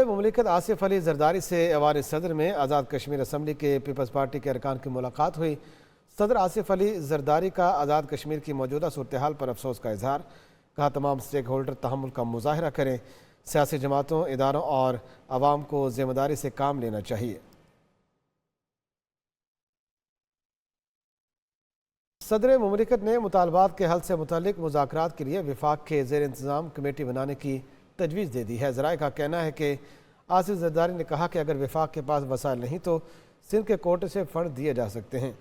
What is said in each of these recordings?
सदर मुमलिकत आसिफ अली जरदारी से ऐवान सदर में आज़ाद कश्मीर असम्बली के पीपल्स पार्टी के अरकान की मुलाकात हुई। सदर आसिफ अली जरदारी का आज़ाद कश्मीर की मौजूदा सूरत हाल पर अफसोस का इजहार। कहा तमाम स्टेक होल्डर तहम्मुल का मुजाहरा करें, सियासी जमातों, इदारों और आवाम को जिम्मेदारी से काम लेना चाहिए। सदर मुमलिकत ने मुतालबात के हल से मुतालिक मुज़ाकरात के लिए विफाक के ज़ेर इंतज़ाम कमेटी बनाने की तजवीज़ दे दी है। ज़राए का कहना है कि आसिफ जरदारी ने कहा कि अगर विफाक के पास वसाइल नहीं तो सिंध के कोटे से फंड दिए जा सकते हैं।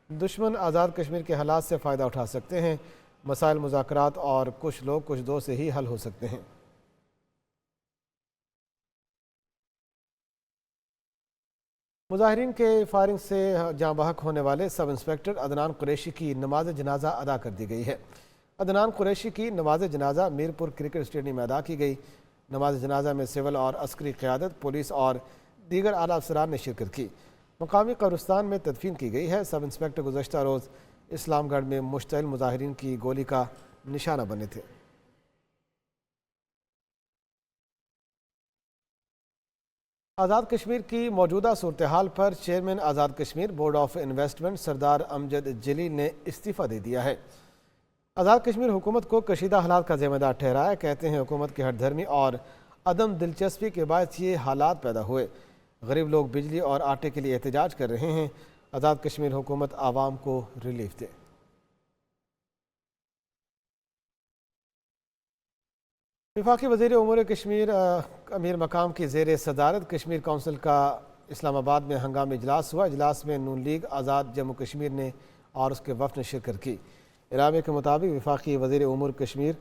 दुश्मन आज़ाद कश्मीर के हालात से फ़ायदा उठा सकते हैं। मसाइल मुज़ाकरात और कुछ लोग कुछ दो से ही हल हो सकते हैं। मुजाहिरीन के फायरिंग से जाँ बहक होने वाले सब इंस्पेक्टर अदनान कुरैशी की नमाज जनाजा अदा कर दी गई है। अदनान कुरैशी की नमाज जनाजा मीरपुर क्रिकेट स्टेडियम में अदा की गई। नमाज जनाजा में सिविल और अस्करी क़यादत, पुलिस और दीगर आला अफसरान ने शिरकत की। मकामी कब्रिस्तान में तदफीन की गई है। सब इंस्पेक्टर गुज़श्ता रोज़ इस्लामगढ़ में मुश्तइल मुजाहिरीन की गोली का निशाना बने थे। आज़ाद कश्मीर की मौजूदा सूरत हाल पर chairman Azad Kashmir board of investment Sardar Amjad Jalil ने इस्तीफ़ा दे दिया है। आज़ाद कश्मीर हुकूमत को कशीदा हालात का ज़िम्मेदार ठहराया। कहते हैं हुकूमत की हठधर्मी और अदम दिलचस्पी के बायस ये हालात पैदा हुए। गरीब लोग बिजली और आटे के लिए एहतजाज कर रहे हैं। आज़ाद कश्मीर हुकूमत आवाम को रिलीफ दे। वफाकी वज़ीर उमूर कश्मीर अमीर मकाम की ज़ेर सदारत कश्मीर कौंसिल का इस्लामाबाद में हंगामी इजलास हुआ। इजलास में नून लीग, आज़ाद जम्मू कश्मीर ने और उसके वफ़द ने शिरकत की। इलामे के मुताबिक वफाकी वज़ीर उमूर कश्मीर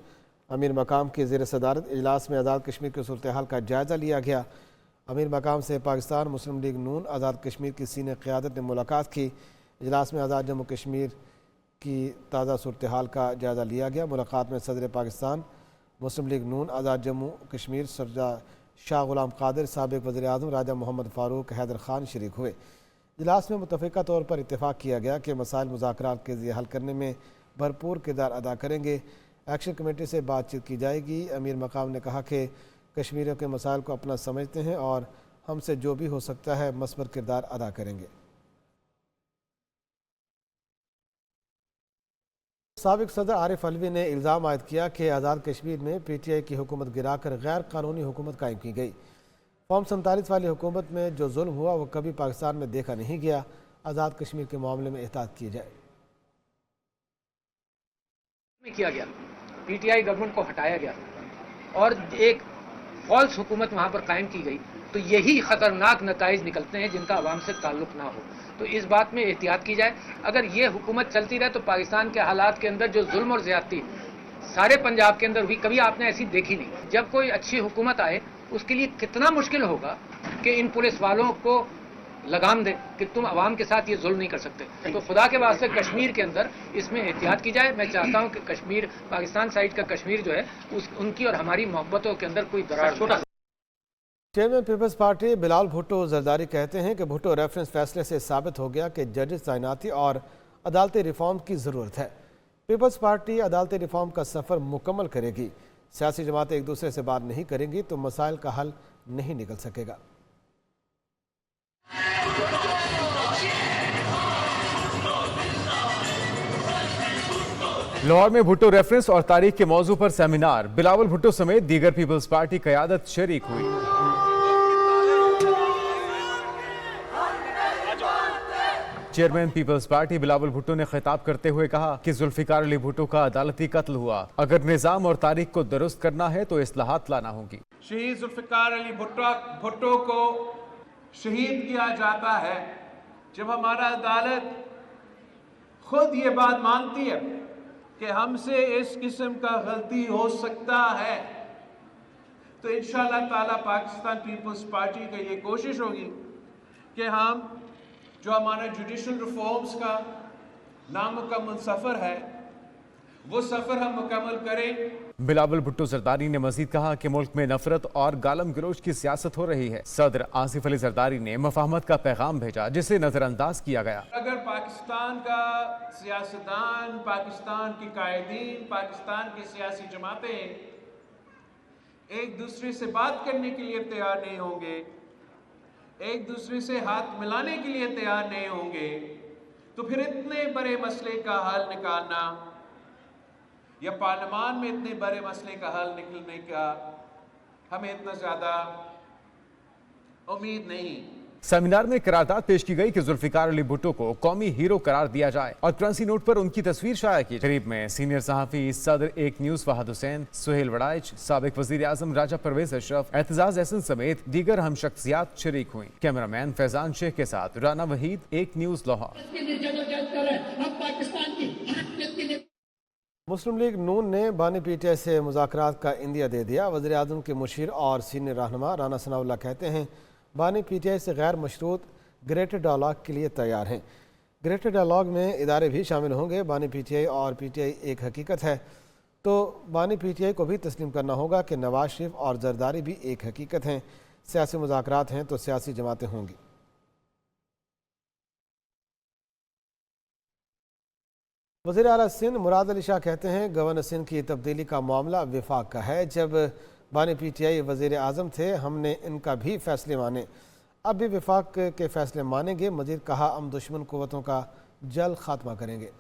अमीर मकाम की ज़ेर सदारत इजलास में आज़ाद कश्मीर की सूरत हाल का जायज़ा लिया गया। अमीर मकाम से पाकिस्तान मुस्लिम लीग नून, आज़ाद कश्मीर की सीनियर क़यादत ने मुलाकात की। इजलास में आज़ाद जम्मू कश्मीर की ताज़ा सूरत हाल का जायज़ा लिया गया। मुलाकात में सदर पाकिस्तान, मुस्लिम लीग नून, आज़ाद जम्मू कश्मीर सरदार शाह गुलाम कादिर, साबिक़ वज़ीर आज़म राजा मोहम्मद फ़ारूक हैदर ख़ान शरीक हुए। इजलास में मुतफ़िक़ा तौर पर इत्तेफ़ाक़ किया गया कि मसाइल मुज़ाकरात के ज़रिए हल करने में भरपूर किरदार अदा करेंगे। एक्शन कमेटी से बातचीत की जाएगी। अमीर मकाम ने कहा कि कश्मीरियों के मसाइल को अपना समझते हैं और हमसे जो भी हो सकता है मस्बर किरदार अदा करेंगे। साबिक़ सदर आरिफ अलवी ने इल्ज़ाम आयद किया कि आज़ाद कश्मीर में PTI की हुकूमत गिराकर गैर कानूनी हुकूमत कायम की गई। फॉर्म 47 वाली हुकूमत में जो जुल्म हुआ वो कभी पाकिस्तान में देखा नहीं गया। आज़ाद कश्मीर के मामले में एहतियात की जाए। किया गया, PTI गवर्नमेंट को हटाया गया और एक फॉल्स हुकूमत वहां पर कायम की गई, तो यही खतरनाक नताइज निकलते हैं जिनका अवाम से ताल्लुक ना हो। तो इस बात में एहतियात की जाए। अगर ये हुकूमत चलती रहे तो पाकिस्तान के हालात के अंदर जो जुल्म और ज्यादती सारे पंजाब के अंदर हुई, कभी आपने ऐसी देखी नहीं। जब कोई अच्छी हुकूमत आए उसके लिए कितना मुश्किल होगा कि इन पुलिस वालों को लगाम दे कि तुम अवाम के साथ ये जुल्म नहीं कर सकते। तो खुदा के वास्ते कश्मीर के अंदर इसमें एहतियात की जाए। मैं चाहता हूं कि कश्मीर, पाकिस्तान साइड का कश्मीर जो है उनकी और हमारी मोहब्बतों के अंदर कोई दरार छोटा। चेयरमैन पीपल्स पार्टी बिलावल भुट्टो जरदारी कहते हैं कि भुट्टो रेफरेंस फैसले से साबित हो गया कि जजेस तैनाती और अदालती रिफॉर्म की ज़रूरत है। पीपल्स पार्टी अदालती रिफॉर्म का सफ़र मुकम्मल करेगी। सियासी जमातें एक दूसरे से बात नहीं करेंगी तो मसाइल का हल नहीं निकल सकेगा। लाहौर में भुट्टो रेफरेंस और तारीख के मौजू पर सेमिनार। बिलावल भुट्टो समेत दीगर पीपल्स पार्टी क़यादत शरीक हुई। चेयरमैन पीपल्स पार्टी बिलावल भुट्टो ने खिताब करते हुए कहा कि जुल्फिकार अली भुट्टो का अदालती कत्ल हुआ। अगर निज़ाम और तारीख को दुरुस्त करना है तो इस्लाहात लाना होगी। शहीद जुल्फिकार अली भुट्टो को शहीद किया जाता है जब हमारा अदालत खुद ये बात मानती है कि हमसे इस किस्म का गलती हो सकता है, तो इंशाअल्लाह ताला पाकिस्तान पीपल्स पार्टी का ये कोशिश होगी कि हम जो हमारा जुडिशल रिफॉर्म्स का नामुकम्मल सफ़र है वो सफ़र हम मुकम्मल करें। बिलावल भुट्टो जरदारी ने मजीद कहा कि मुल्क में नफरत और गालम गिलोच की सियासत हो रही है। सदर आसिफ अली जरदारी ने मफाहमत का पैगाम भेजा जिसे नजरअंदाज किया गया। अगर पाकिस्तान का सियासतदान, पाकिस्तान के कायदीन, पाकिस्तान की सियासी जमातें एक दूसरे से बात करने के लिए तैयार नहीं होंगे, एक दूसरे से हाथ मिलाने के लिए तैयार नहीं होंगे, तो फिर इतने बड़े मसले का हल निकालना या पार्लियामान में इतने बड़े मसले का हल निकलने का हमें इतना ज़्यादा उम्मीद नहीं। सेमिनार में करारदाद पेश की गई कि जुल्फिकार अली भुट्टो को कौमी हीरो करार दिया जाए और करेंसी नोट पर उनकी तस्वीर शाया की। तकरीब में सीनियर सहाफ़ी सदर एक न्यूज़ फहद हुसैन, सुहेल वड़ाइच, साबिक वज़ीर आज़म राजा परवेज अशरफ, एतजाज एहसन समेत दीगर हम शख्सियात शरीक हुई। कैमरामैन फैजान शेख के साथ राना वहीद, एक न्यूज़ लाहौर। मुस्लिम लीग नून ने बानी पीटीआई से मुज़ाकरात का इंदिया दे दिया। वज़ीर आज़म के मुशीर और सीनियर रहनुमा राना सनाउल्लाह कहते हैं बानी पीटीआई से गैर मशरूत ग्रेटर डायलॉग के लिए तैयार हैं। ग्रेटर डायलॉग में इदारे भी शामिल होंगे। बानी पीटीआई और पीटीआई एक हकीकत है, तो बानी पीटीआई को भी तस्लीम करना होगा कि नवाज शरीफ और जरदारी भी एक हकीकत हैं। सियासी मुज़ाकरात हैं तो सियासी जमातें होंगी। वज़ीर आला सिंध मुराद अली शाह कहते हैं गवर्नर सिंध की तब्दीली का मामला विफाक का है। जब बानी पीटीआई वज़ीर आज़म थे हमने इनका भी फैसले माने, अब भी विफाक के फैसले मानेंगे। मज़ीद कहा हम दुश्मन क़ुव्वतों का जल्द खात्मा करेंगे।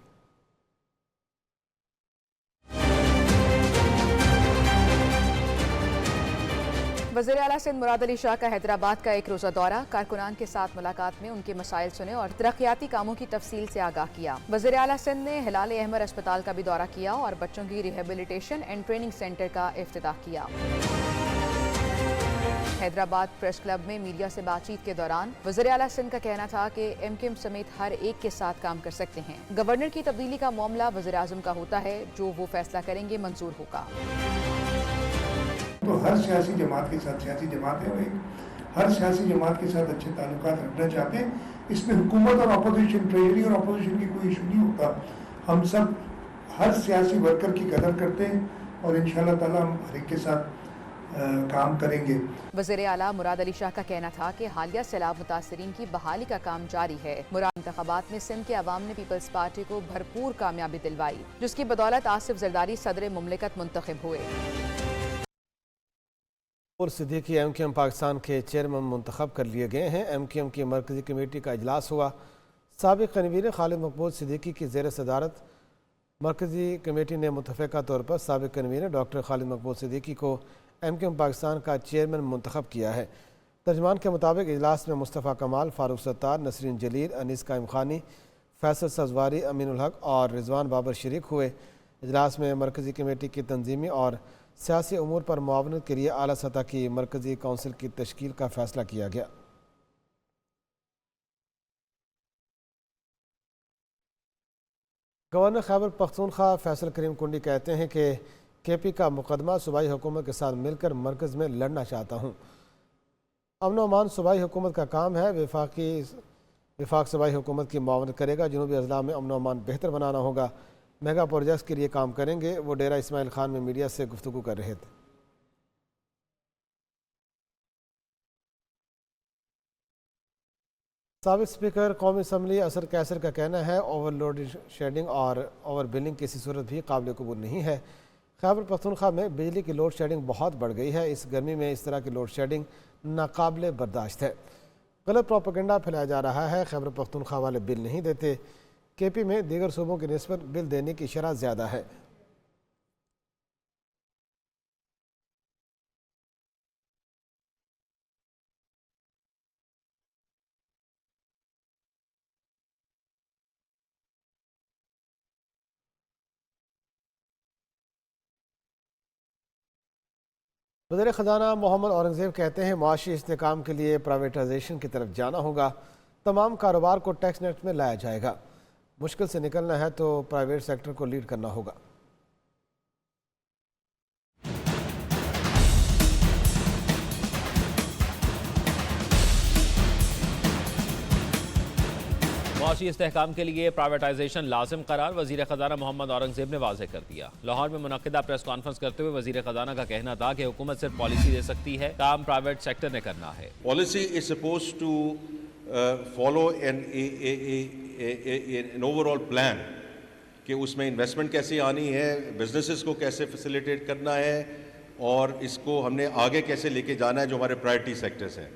वज़ीर आला सिंध मुराद अली शाह का हैदराबाद का एक रोज़ा दौरा, कारकुनान के साथ मुलाकात में उनके मसाइल सुने और तरक्याती कामों की तफसील से आगाह किया। वज़ीर आला सिंध ने हिलाल अहमर अस्पताल का भी दौरा किया और बच्चों की रिहेबिलिटेशन एंड ट्रेनिंग सेंटर का इफ्तिताह किया। हैदराबाद प्रेस क्लब में मीडिया से बातचीत के दौरान वज़ीर आला सिंध का कहना था कि एमकेएम समेत हर एक के साथ काम कर सकते हैं। गवर्नर की तब्दीली का मामला वज़ीर आज़म का होता है, जो वो फैसला करेंगे मंजूर होगा। तो हर सियासी जमात के साथ, सियासी जमात है वो, हर सियासी जमात के साथ अच्छे ताल्लुकात रखना चाहते हैं। इसमें हुकूमत और अपोजिशन, ट्रेजरी और अपोजिशन की कोई इशू नहीं होता। हम सब हर सियासी वर्कर की कदर करते हैं और इंशाअल्लाह ताला हम हर एक के साथ काम करेंगे। वज़ीर आला मुराद अली शाह का कहना था कि हालिया सैलाब मुतासरीन की बहाली का काम जारी है। मुराद इंतखाबात में सिंध के अवाम ने पीपल्स पार्टी को भरपूर कामयाबी दिलवाई, जिसकी बदौलत आसिफ जरदारी सदर मुमलिकत मुंतखब हुए। और सिद्दीकी एमकेएम पाकिस्तान के चेयरमैन मुंतखब कर लिए गए हैं। एमकेएम की मरकज़ी कमेटी का इजलास हुआ। साबिक़ कन्वीनर खालिद मकबूल सिद्दीकी की ज़ेर सदारत मरकज़ी कमेटी ने मुतफ़क़ा तौर पर साबिक़ कन्वीनर डॉक्टर खालिद मकबूल सिद्दीकी को एमकेएम पाकिस्तान का चेयरमैन मुंतखब किया है। तर्जमान के मुताबिक इजलास में मुस्तफ़ा कमाल, फ़ारूक सत्तार, नसरीन जलील, अनीस कायम खानी, फैसल सजवारी, अमीनुल हक और रिजवान बाबर शरीक हुए। इजलास में मरकज़ी कमेटी की तंजीमी और सियासी उमूर पर मुआवनत के लिए आला सतह की मरकज़ी कौंसिल की तश्कील का फ़ैसला किया गया। गवर्नर खैबर पख्तूनख्वा फैसल करीम कुंडी कहते हैं कि केपी का मुकदमा सूबाई हुकूमत के साथ मिलकर मरकज़ में लड़ना चाहता हूँ। अमन व अमान सूबाई हुकूमत का काम है। विफाक सूबाई हुकूमत की मुआवनत करेगा। जनूबी अजला में अमन व अमान बेहतर बनाना होगा। मेगा प्रोजेक्ट्स के लिए काम करेंगे। वो डेरा इस्माइल खान में मीडिया से गुफ्तगू कर रहे थे। साबिक़ स्पीकर कौमी असम्बली असर कैसर का कहना है ओवरलोड शेडिंग और ओवर बिलिंग किसी सूरत भी काबिल कबूल नहीं है। खैबर पख्तूनख्वा में बिजली की लोड शेडिंग बहुत बढ़ गई है। इस गर्मी में इस तरह की लोड शेडिंग नाकाबिल बर्दाश्त है। गलत प्रोपेगेंडा फैलाया जा रहा है। खैबर पख्तूनख्वा वाले बिल नहीं देते। केपी में दीगर सूबों की निस्बत बिल देने की शरह ज़्यादा है। वज़ीर ख़जाना मोहम्मद औरंगज़ेब कहते हैं माशी इस्तेहकाम के लिए प्राइवेटाइजेशन की तरफ जाना होगा। तमाम कारोबार को टैक्स नेट में लाया जाएगा। मुश्किल से निकलना है तो प्राइवेट सेक्टर को लीड करना होगा। मुआशी इस्तेहकाम के लिए प्राइवेटाइजेशन लाजिम करार वज़ीर ख़जाना मोहम्मद औरंगज़ेब ने वाज़ेह कर दिया। लाहौर में मुनक़िदा प्रेस कॉन्फ्रेंस करते हुए वज़ीर ख़जाना का कहना था कि हुकूमत सिर्फ पॉलिसी दे सकती है, काम प्राइवेट सेक्टर ने करना है। Policy is supposed to follow an overall plan कि उसमें इन्वेस्टमेंट कैसे आनी है, बिजनेसेस को कैसे फैसिलिटेट करना है اور اس کو ہم نے آگے کیسے لے کے جانا ہے جو ہمارے پرائرٹی سیکٹرز ہیں.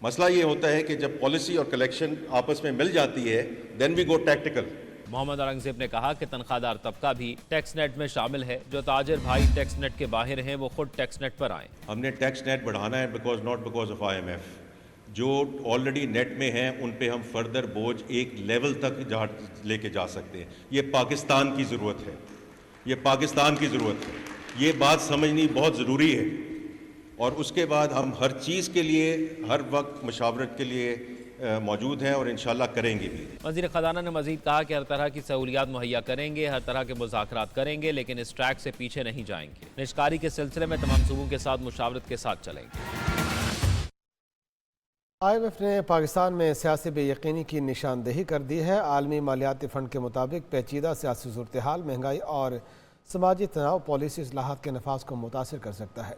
مسئلہ یہ ہوتا ہے کہ جب پالیسی اور کلیکشن آپس میں مل جاتی ہے دین وی گو ٹیکٹیکل. محمد اورنگزیب نے کہا کہ تنخواہ دار طبقہ بھی ٹیکس نیٹ میں شامل ہے. جو تاجر بھائی ٹیکس نیٹ کے باہر ہیں وہ خود ٹیکس نیٹ پر آئیں. ہم نے ٹیکس نیٹ بڑھانا ہے ناٹ بیکاز آف IMF. جو آلریڈی نیٹ میں ہیں ان پہ ہم فردر بوجھ ایک لیول تک جہاں لے کے جا سکتے ہیں. یہ پاکستان کی ضرورت ہے, یہ پاکستان کی ضرورت ہے. یہ بات سمجھنی بہت ضروری ہے. اور اس کے بعد ہم ہر چیز کے لیے ہر وقت مشاورت کے لیے موجود ہیں اور انشاءاللہ کریں گے بھی. وزیر خزانہ نے مزید کہا کہ ہر طرح کی سہولیات مہیا کریں گے, ہر طرح کے مذاکرات کریں گے, لیکن اس ٹریک سے پیچھے نہیں جائیں گے. نشکاری کے سلسلے میں تمام صوبوں کے ساتھ مشاورت کے ساتھ چلیں گے. IMF نے پاکستان میں سیاسی بے یقینی کی نشاندہی کر دی ہے. عالمی مالیاتی فنڈ کے مطابق پیچیدہ سیاسی صورتحال, مہنگائی اور سماجی تناؤ پالیسی اصلاحات کے نفاذ کو متاثر کر سکتا ہے.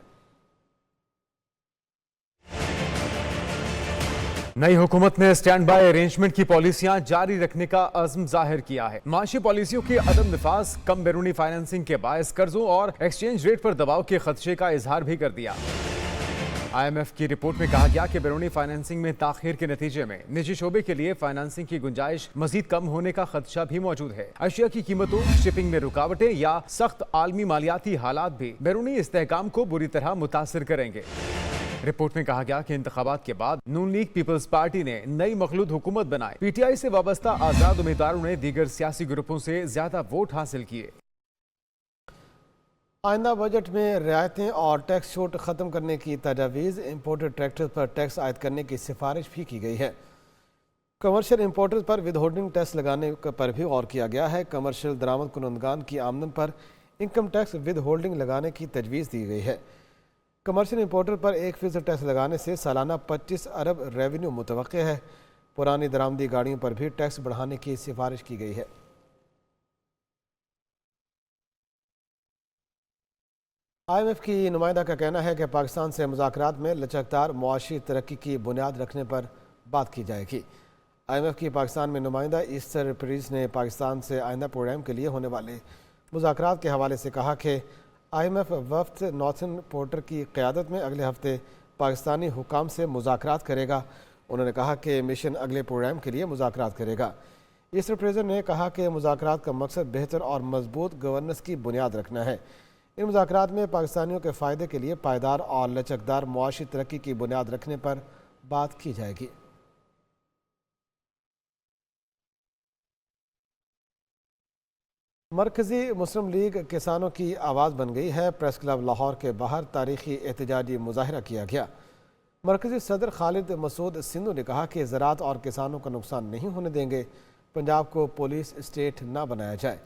نئی حکومت نے اسٹینڈ بائی ارینجمنٹ کی پالیسیاں جاری رکھنے کا عزم ظاہر کیا ہے. معاشی پالیسیوں کی عدم نفاذ, کم بیرونی فائنانسنگ کے باعث قرضوں اور ایکسچینج ریٹ پر دباؤ کے خدشے کا اظہار بھی کر دیا. IMF کی رپورٹ میں کہا گیا کہ بیرونی فائنانسنگ میں تاخیر کے نتیجے میں نجی شعبے کے لیے فائنانسنگ کی گنجائش مزید کم ہونے کا خدشہ بھی موجود ہے. اشیاء کی قیمتوں, شپنگ میں رکاوٹیں یا سخت عالمی مالیاتی حالات بھی بیرونی استحکام کو بری طرح متاثر کریں گے. رپورٹ میں کہا گیا کہ انتخابات کے بعد نون لیگ پیپلز پارٹی نے نئی مخلوط حکومت بنائی. PTI سے وابستہ آزاد امیدواروں نے دیگر سیاسی گروپوں سے زیادہ ووٹ حاصل کیے. آئندہ بجٹ میں رعایتیں اور ٹیکس چھوٹ ختم کرنے کی تجاویز, امپورٹڈ ٹریکٹر پر ٹیکس عائد کرنے کی سفارش بھی کی گئی ہے. کمرشل امپورٹرز پر ود ہولڈنگ ٹیکس لگانے پر بھی غور کیا گیا ہے. کمرشل درآمد کنندگان کی آمدن پر انکم ٹیکس ود ہولڈنگ لگانے کی تجویز دی گئی ہے. کمرشل امپورٹر پر 1% ٹیکس لگانے سے سالانہ 25 ارب ریونیو متوقع ہے. پرانی درآمدی گاڑیوں پر بھی ٹیکس بڑھانے کی سفارش کی گئی ہے. IMF کی نمائندہ کا کہنا ہے کہ پاکستان سے مذاکرات میں لچکدار معاشی ترقی کی بنیاد رکھنے پر بات کی جائے گی. IMF کی پاکستان میں نمائندہ ایسٹر پریز نے پاکستان سے آئندہ پروگرام کے لیے ہونے والے مذاکرات کے حوالے سے کہا کہ IMF وفد نارتھن پورٹر کی قیادت میں اگلے ہفتے پاکستانی حکام سے مذاکرات کرے گا. انہوں نے کہا کہ مشن اگلے پروگرام کے لیے مذاکرات کرے گا. ایسٹر پریز نے کہا کہ مذاکرات کا مقصد بہتر اور مضبوط گورننس کی بنیاد رکھنا ہے. ان مذاکرات میں پاکستانیوں کے فائدے کے لیے پائیدار اور لچکدار معاشی ترقی کی بنیاد رکھنے پر بات کی جائے گی. مرکزی مسلم لیگ کسانوں کی آواز بن گئی ہے. پریس کلب لاہور کے باہر تاریخی احتجاجی مظاہرہ کیا گیا. مرکزی صدر خالد مسعود سندھو نے کہا کہ زراعت اور کسانوں کا نقصان نہیں ہونے دیں گے. پنجاب کو پولیس اسٹیٹ نہ بنایا جائے.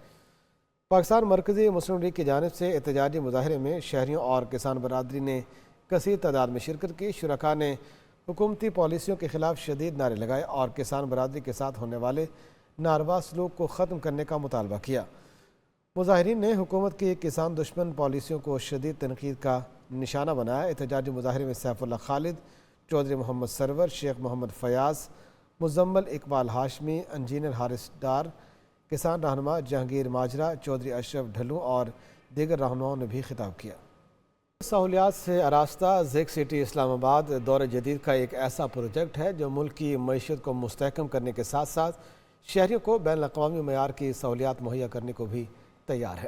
پاکستان مرکزی مسلم لیگ کی جانب سے احتجاجی مظاہرے میں شہریوں اور کسان برادری نے کثیر تعداد میں شرکت کی. شرکاء نے حکومتی پالیسیوں کے خلاف شدید نعرے لگائے اور کسان برادری کے ساتھ ہونے والے ناروا سلوک کو ختم کرنے کا مطالبہ کیا. مظاہرین نے حکومت کی کسان دشمن پالیسیوں کو شدید تنقید کا نشانہ بنایا. احتجاجی مظاہرے میں سیف اللہ خالد, چودھری محمد سرور, شیخ محمد فیاض, مزمل اقبال ہاشمی, انجینئر حارث ڈار, کسان رہنما جہانگیر ماجرا, چودھری اشرف ڈھلو اور دیگر رہنماؤں نے بھی خطاب کیا. سہولیات سے آراستہ زیک سٹی اسلام آباد دور جدید کا ایک ایسا پروجیکٹ ہے جو ملک کی معیشت کو مستحکم کرنے کے ساتھ ساتھ شہریوں کو بین الاقوامی معیار کی سہولیات مہیا کرنے کو بھی تیار ہے.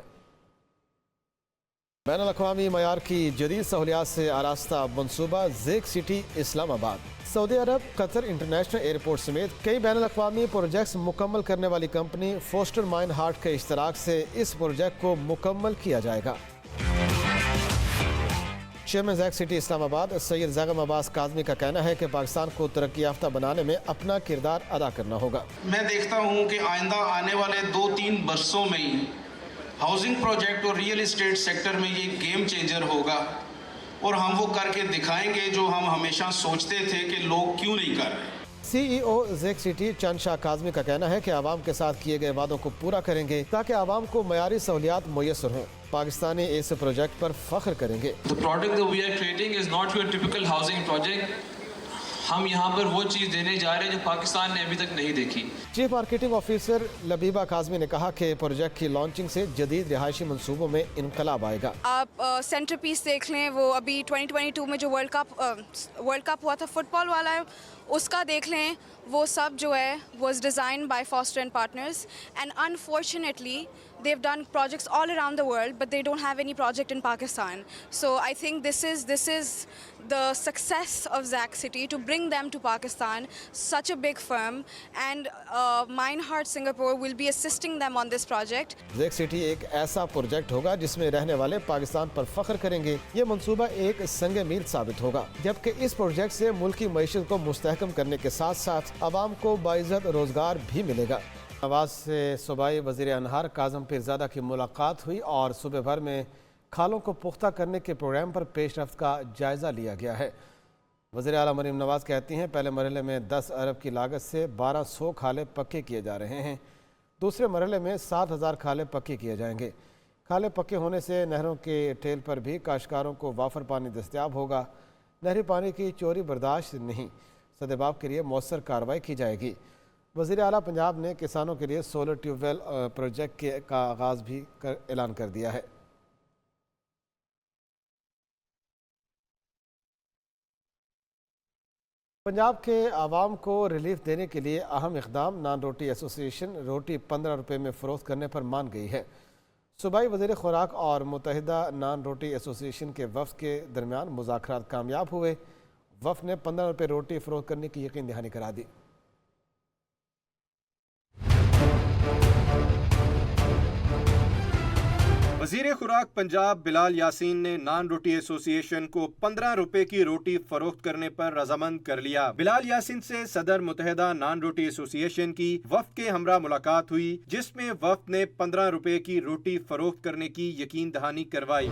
بین الاقوامی معیار کی جدید سہولیات سے آراستہ منصوبہ زیک سٹی اسلام آباد سعودی عرب قطر انٹرنیشنل ایئرپورٹ سمیت کئی بین الاقوامی پروجیکٹس مکمل کرنے والی کمپنی فوسٹر مائن ہارٹ کے اشتراک سے اس پروجیکٹ کو مکمل کیا جائے گا. چیئرمین زیک سٹی اسلام آباد سید زاغم عباس کاظمی کا کہنا ہے کہ پاکستان کو ترقی یافتہ بنانے میں اپنا کردار ادا کرنا ہوگا. میں دیکھتا ہوں کہ آئندہ آنے والے 2-3 برسوں میں ہی ہاؤسنگ پروجیکٹ اور ریئل اسٹیٹ سیکٹر میں یہ گیم چینجر ہوگا اور ہم وہ کر کے دکھائیں گے جو ہم ہمیشہ سوچتے تھے کہ لوگ کیوں نہیں کر رہے. CEO زیک سٹی چند شاہ کاظمی کا کہنا ہے کہ عوام کے ساتھ کیے گئے وعدوں کو پورا کریں گے تاکہ عوام کو معیاری سہولیات میسر ہوں. پاکستانی اس پروجیکٹ پر فخر کریں گے. The product that we are creating is not your typical housing project. हम यहाँ पर वो चीज़ देने जा रहे हैं जो पाकिस्तान ने अभी तक नहीं देखी। चीफ मार्केटिंग ऑफिसर लबीबा काज़मी ने कहा कि प्रोजेक्ट की लॉन्चिंग से जदीद रिहायशी मंसूबों में इनकलाब आएगा। आप सेंटर पीस देख लें, वो अभी 2022 में जो वर्ल्ड कप हुआ था फुटबॉल वाला, उसका देख लें, वो सब जो है was designed by Foster and Partners, and unfortunately they've done projects all around the world but they don't have any project in Pakistan. So I think this is the success of Zack City to bring them to Pakistan, such a big firm, and Meinhardt Singapore will be assisting them on this project. ज़ैक city एक ऐसा project होगा जिसमें रहने वाले पाकिस्तान पर फख्र करेंगे। ये मंसूबा एक संग मील साबित होगा, जबकि इस प्रोजेक्ट से मुल्क की मईशत को मुस्तहकम करने के साथ साथ आवाम को बाइज़्ज़त रोजगार भी मिलेगा। नवाज से सूबाई वज़ीर अनहार काज़म पीरज़ादा की मुलाकात हुई और सूबे भर में खालों को पुख्ता करने के प्रोग्राम पर पेशरफ्त का जायज़ा लिया गया है। वज़ीर आला मरीम नवाज कहती हैं, पहले मरहले में 10 अरब की लागत से 1200 खाले पक्के किए जा रहे हैं। दूसरे मरहले में 7000 खाले पक्के किए जाएंगे। खाले पक्के होने से नहरों के टेल पर भी काश्तकारों को वाफर पानी दस्तयाब होगा। नहरी पानी की चोरी बर्दाश्त नहीं, सदेबाब के लिए मौसर कार्रवाई की जाएगी। वज़ीर आला पंजाब ने किसानों के लिए सोलर ट्यूबवेल प्रोजेक्ट का आगाज़ भी ऐलान कर दिया है। पंजाब के आवाम को रिलीफ देने के लिए अहम इक़दाम नान रोटी एसोसिएशन रोटी 15 रुपये में फ़रोख्त करने पर मान गई है। सूबाई वज़ीर खुराक और मुत्तहिदा नान रोटी एसोसिएशन के वफ़द के दरमियान मुज़ाकरात कामयाब हुए। वफ़द ने 15 रुपये रोटी फ़रोख्त करने की यकीन दहानी करा दी। वज़ीर खुराक पंजाब बिलाल यासीन ने नान रोटी एसोसिएशन को 15 रुपए की रोटी फरोख्त करने पर रजामंद कर लिया। बिलाल यासीन से सदर मुत्तहिदा नान रोटी एसोसिएशन की वफ़द के हमरा मुलाकात हुई, जिसमें वफ़द ने 15 रुपए की रोटी फरोख्त करने की यकीन दहानी करवाई।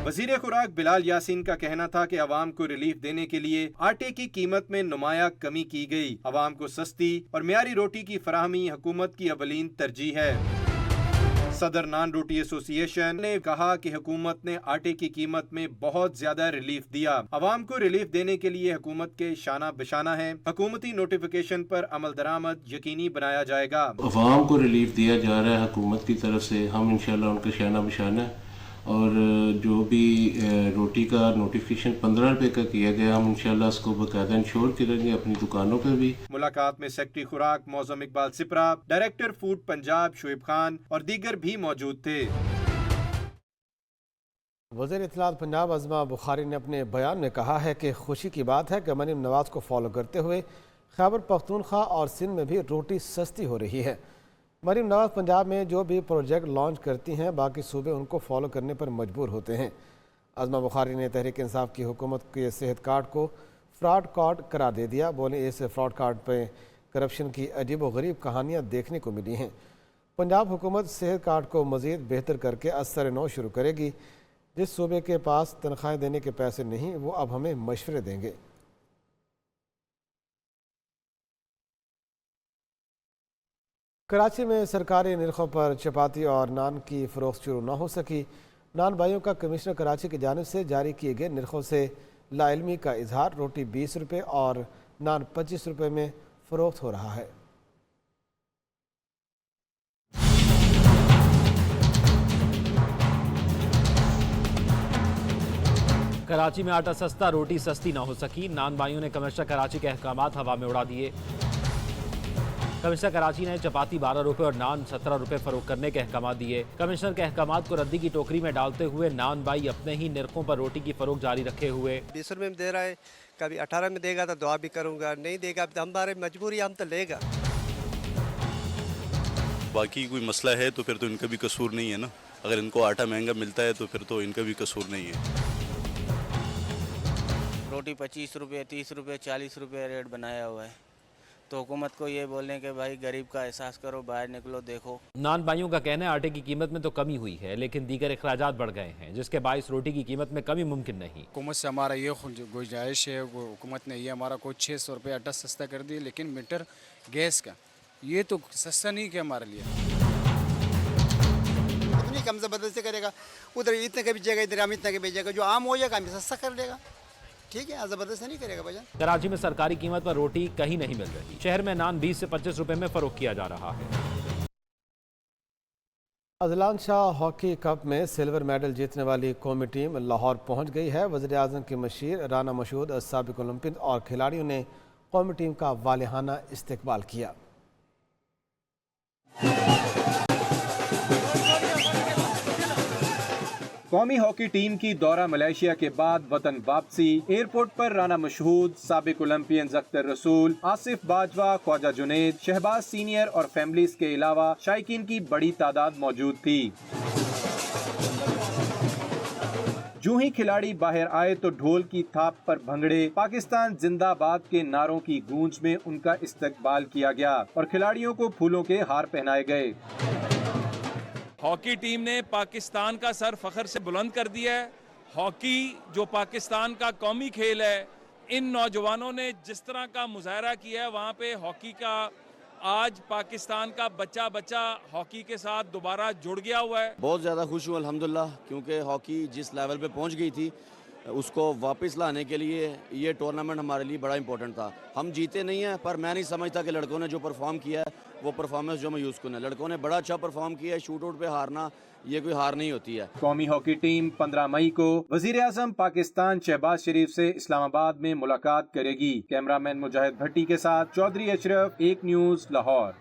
वज़ीर खुराक बिलाल यासीन का कहना था कि अवाम को रिलीफ देने के लिए आटे की कीमत में नुमाया कमी की गई। अवाम को सस्ती और मियारी रोटी की फराहमी हुकूमत की अवलीन तरजीह है। सदर नान रोटी एसोसिएशन ने कहा कि हुकूमत ने आटे की कीमत में बहुत ज्यादा रिलीफ दिया। अवाम को रिलीफ देने के लिए हुकूमत के शाना बशाना है। हुकूमती नोटिफिकेशन पर अमल दरामद यकीनी बनाया जाएगा। अवाम को रिलीफ दिया जा रहा है हुकूमत की तरफ से, हम इंशाल्लाह उनका शाना बशाना है। और जो भी रोटी का नोटिफिकेशन 15 रुपए का किया गया, हम इंशाल्लाह उसको बाकायदा इंश्योर करेंगे अपनी दुकानों पर भी। मुलाकात में सेक्रेटरी खुराक मौजम इकबाल सिपरा, डायरेक्टर फूड पंजाब शुएब खान और दीगर भी मौजूद थे। वज़ीर इत्तलात पंजाब अज़मा बुखारी ने अपने बयान में कहा है कि खुशी की बात है कि मरीम नवाज को फॉलो करते हुए खैबर पख्तूनख्वा और सिंध में भी रोटी सस्ती हो रही है। मरीम नवाज पंजाब में जो भी प्रोजेक्ट लॉन्च करती हैं, बाकी सूबे उनको फॉलो करने पर मजबूर होते हैं। अज़मा बुखारी ने तहरीक इंसाफ की हुकूमत के सेहत कार्ड को फ्रॉड कार्ड करार दे दिया। बोले, इस फ्रॉड कार्ड पर करप्शन की अजीब व गरीब कहानियाँ देखने को मिली हैं। पंजाब हुकूमत सेहत कार्ड को मज़ीद बेहतर करके असर नौ शुरू करेगी। जिस सूबे के पास तनख्वाहें देने के पैसे नहीं, वो अब हमें मशवरे देंगे। कराची में सरकारी नरखों पर चपाती और नान की फ़रोख्त शुरू न हो सकी। नान भाइयों का कमिश्नर कराची की जानिब से जारी किए गए नरखों से लाइलमी का इजहार। रोटी 20 रुपये और नान 25 रुपये में फ़रोख्त हो रहा है। कराची में आटा सस्ता, रोटी सस्ती ना हो सकी। नान भाइयों ने कमिश्नर कराची के अहकामात हवा में उड़ा दिए। कमिश्नर कराची ने चपाती 12 रुपये और नान 17 रुपये फरोख्त करने के अहकाम दिए। कमिश्नर के अहकामात को रद्दी की टोकरी में डालते हुए नान भाई अपने ही निरखों पर रोटी की फरोख्त जारी रखे हुए। 20 रुपये में दे रहा है, कभी 18 में देगा तो दुआ भी करूँगा, नहीं देगा तो हमारे मजबूरी, हम तो लेगा। बाकी कोई मसला है तो फिर तो इनका भी कसूर नहीं है ना। अगर इनको आटा महंगा मिलता है तो फिर तो इनका भी कसूर नहीं है। रोटी 25 रुपये, 30 रुपये, 40 रुपये रेट बनाया हुआ है, तो हुकूमत को ये बोलने के भाई गरीब का एहसास करो, बाहर निकलो, देखो। नान भाइयों का कहना है आटे की कीमत में तो कमी हुई है, लेकिन दीगर अखराजात बढ़ गए हैं, जिसके बायस रोटी की कीमत में कमी मुमकिन नहीं। हुकूमत से हमारा ये गुजारिश है, हुकूमत ने ये हमारा को 600 रुपये आटा सस्ता कर दिया, लेकिन मीटर गैस का ये तो सस्ता नहीं किया हमारे लिए। इतनी कम ज़बरदस्ती करेगा, उधर इतने का बेचेगा, इधर हम इतने का बेचेगा, जो आम हो जाएगा हमें सस्ता कर देगा। ٹھیک ہے زبردست نہیں کرے گا بھائی جان. कराची में सरकारी कीमत पर रोटी कहीं नहीं मिल रही. शहर में नान 20 से 25 रुपए में फरोख्त किया जा रहा है. अजलान शाह हॉकी कप में सिल्वर मेडल जीतने वाली कौमी टीम लाहौर पहुंच गई है. वज़ीर-ए-आज़म के मशीर राना मशहूद साबिक ओलंपियन और खिलाड़ियों ने कौमी टीम का वालिहाना इस्तकबाल किया. कौमी हॉकी टीम की दौरा मलेशिया के बाद वतन वापसी. एयरपोर्ट पर राना मशहूद, साबिक ओलंपियन अख्तर रसूल, आसिफ बाजवा, ख्वाजा जुनेद, शहबाज सीनियर और फैमिलीज के अलावा शायकीन की बड़ी तादाद मौजूद थी. जो ही खिलाड़ी बाहर आए तो ढोल की थाप पर भंगड़े, पाकिस्तान जिंदाबाद के नारों की गूंज में उनका इस्तकबाल किया गया और खिलाड़ियों को फूलों के हार पहनाए गए. हॉकी टीम ने पाकिस्तान का सर फख्र से बुलंद कर दिया है. हॉकी जो पाकिस्तान का कौमी खेल है, इन नौजवानों ने जिस तरह का मुजाहरा किया है वहाँ पे हॉकी का, आज पाकिस्तान का बच्चा बच्चा हॉकी के साथ दोबारा जुड़ गया हुआ है. बहुत ज़्यादा खुश हूँ अल्हम्दुलिल्लाह, क्योंकि हॉकी जिस लेवल पे पहुँच गई थी उसको वापस लाने के लिए ये टूर्नामेंट हमारे लिए बड़ा इंपॉर्टेंट था. हम जीते नहीं हैं, पर मैं नहीं समझता कि लड़कों ने जो परफॉर्म किया है वो परफॉर्मेंस जो मायूस कौन है. लड़कों ने बड़ा अच्छा परफॉर्म किया है. शूट आउट पे हारना ये कोई हार नहीं होती है. कौमी हॉकी टीम 15 मई को वज़ीर-ए-आज़म पाकिस्तान शहबाज शरीफ से इस्लामाबाद में मुलाकात करेगी. कैमरामैन मुजाहिद भट्टी के साथ चौधरी अशरफ, एक न्यूज़, लाहौर.